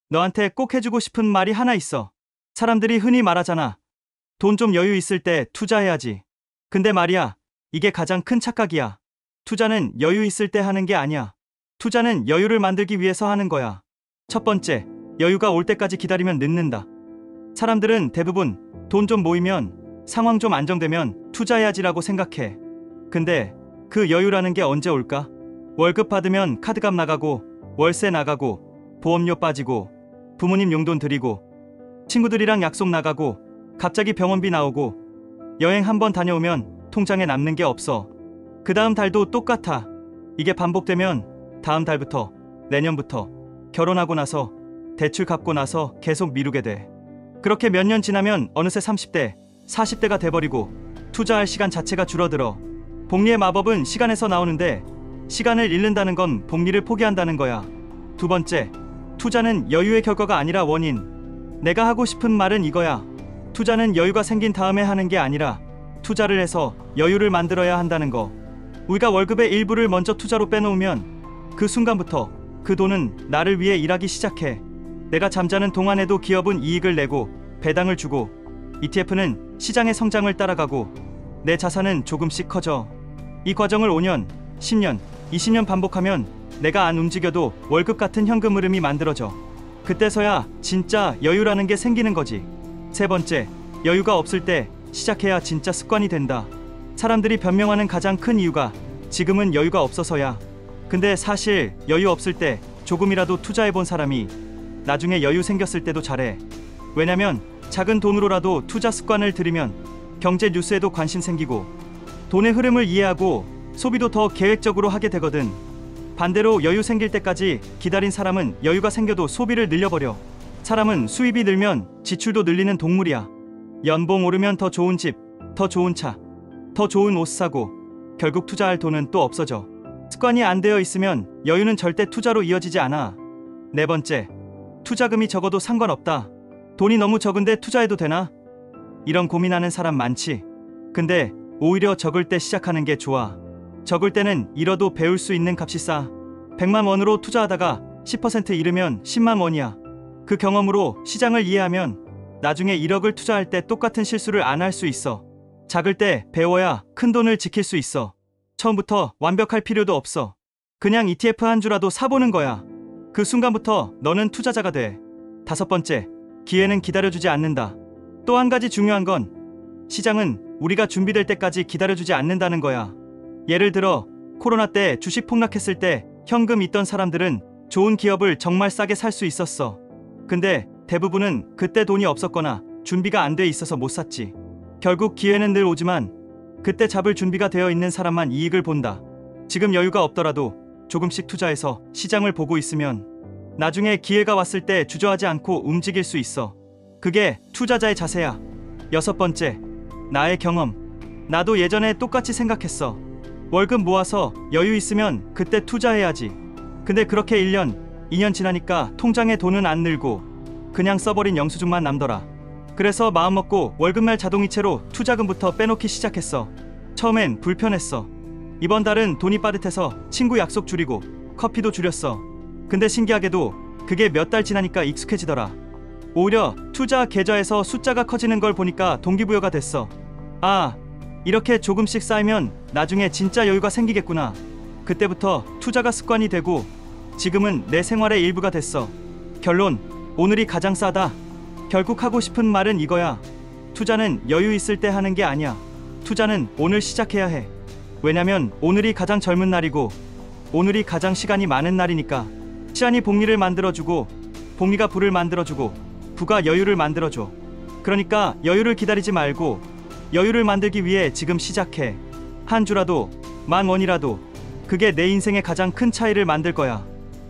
너한테 꼭 해주고 싶은 말이 하나 있어. 사람들이 흔히 말하잖아. 돈 좀 여유 있을 때 투자해야지. 근데 말이야, 이게 가장 큰 착각이야. 투자는 여유 있을 때 하는 게 아니야. 투자는 여유를 만들기 위해서 하는 거야. 첫 번째, 여유가 올 때까지 기다리면 늦는다. 사람들은 대부분 돈 좀 모이면, 상황 좀 안정되면 투자해야지라고 생각해. 근데 그 여유라는 게 언제 올까? 월급 받으면 카드값 나가고, 월세 나가고, 보험료 빠지고, 부모님 용돈 드리고, 친구들이랑 약속 나가고, 갑자기 병원비 나오고, 여행 한번 다녀오면 통장에 남는 게 없어. 그 다음 달도 똑같아. 이게 반복되면 다음 달부터, 내년부터, 결혼하고 나서, 대출 갚고 나서 계속 미루게 돼. 그렇게 몇 년 지나면 어느새 30대, 40대가 돼버리고 투자할 시간 자체가 줄어들어. 복리의 마법은 시간에서 나오는데, 시간을 잃는다는 건 복리를 포기한다는 거야. 두 번째, 투자는 여유의 결과가 아니라 원인. 내가 하고 싶은 말은 이거야. 투자는 여유가 생긴 다음에 하는 게 아니라 투자를 해서 여유를 만들어야 한다는 거. 우리가 월급의 일부를 먼저 투자로 빼놓으면 그 순간부터 그 돈은 나를 위해 일하기 시작해. 내가 잠자는 동안에도 기업은 이익을 내고 배당을 주고, ETF는 시장의 성장을 따라가고, 내 자산은 조금씩 커져. 이 과정을 5년, 10년, 20년 반복하면 내가 안 움직여도 월급 같은 현금 흐름이 만들어져. 그때서야 진짜 여유라는 게 생기는 거지. 세 번째, 여유가 없을 때 시작해야 진짜 습관이 된다. 사람들이 변명하는 가장 큰 이유가 지금은 여유가 없어서야. 근데 사실 여유 없을 때 조금이라도 투자해본 사람이 나중에 여유 생겼을 때도 잘해. 왜냐면 작은 돈으로라도 투자 습관을 들이면 경제 뉴스에도 관심 생기고, 돈의 흐름을 이해하고 소비도 더 계획적으로 하게 되거든. 반대로 여유 생길 때까지 기다린 사람은 여유가 생겨도 소비를 늘려버려. 사람은 수입이 늘면 지출도 늘리는 동물이야. 연봉 오르면 더 좋은 집, 더 좋은 차, 더 좋은 옷 사고, 결국 투자할 돈은 또 없어져. 습관이 안 되어 있으면 여유는 절대 투자로 이어지지 않아. 네 번째, 투자금이 적어도 상관없다. 돈이 너무 적은데 투자해도 되나? 이런 고민하는 사람 많지. 근데 오히려 적을 때 시작하는 게 좋아. 적을 때는 잃어도 배울 수 있는 값이 싸. 100만 원으로 투자하다가 10% 잃으면 10만 원이야. 그 경험으로 시장을 이해하면 나중에 1억을 투자할 때 똑같은 실수를 안 할 수 있어. 작을 때 배워야 큰 돈을 지킬 수 있어. 처음부터 완벽할 필요도 없어. 그냥 ETF 한 주라도 사보는 거야. 그 순간부터 너는 투자자가 돼. 다섯 번째, 기회는 기다려주지 않는다. 또 한 가지 중요한 건 시장은 우리가 준비될 때까지 기다려주지 않는다는 거야. 예를 들어 코로나 때 주식 폭락했을 때 현금 있던 사람들은 좋은 기업을 정말 싸게 살 수 있었어. 근데 대부분은 그때 돈이 없었거나 준비가 안 돼 있어서 못 샀지. 결국 기회는 늘 오지만 그때 잡을 준비가 되어 있는 사람만 이익을 본다. 지금 여유가 없더라도 조금씩 투자해서 시장을 보고 있으면 나중에 기회가 왔을 때 주저하지 않고 움직일 수 있어. 그게 투자자의 자세야. 여섯 번째, 나의 경험. 나도 예전에 똑같이 생각했어. 월급 모아서 여유 있으면 그때 투자해야지. 근데 그렇게 1년, 2년 지나니까 통장에 돈은 안 늘고 그냥 써버린 영수증만 남더라. 그래서 마음먹고 월급날 자동이체로 투자금부터 빼놓기 시작했어. 처음엔 불편했어. 이번 달은 돈이 빠듯해서 친구 약속 줄이고 커피도 줄였어. 근데 신기하게도 그게 몇 달 지나니까 익숙해지더라. 오히려 투자 계좌에서 숫자가 커지는 걸 보니까 동기부여가 됐어. 아, 이렇게 조금씩 쌓이면 나중에 진짜 여유가 생기겠구나. 그때부터 투자가 습관이 되고 지금은 내 생활의 일부가 됐어. 결론, 오늘이 가장 싸다. 결국 하고 싶은 말은 이거야. 투자는 여유 있을 때 하는 게 아니야. 투자는 오늘 시작해야 해. 왜냐면 오늘이 가장 젊은 날이고 오늘이 가장 시간이 많은 날이니까. 시간이 복리를 만들어주고 복리가 부를 만들어주고 부가 여유를 만들어줘. 그러니까 여유를 기다리지 말고 여유를 만들기 위해 지금 시작해. 한 주라도, 만 원이라도 그게 내 인생의 가장 큰 차이를 만들 거야.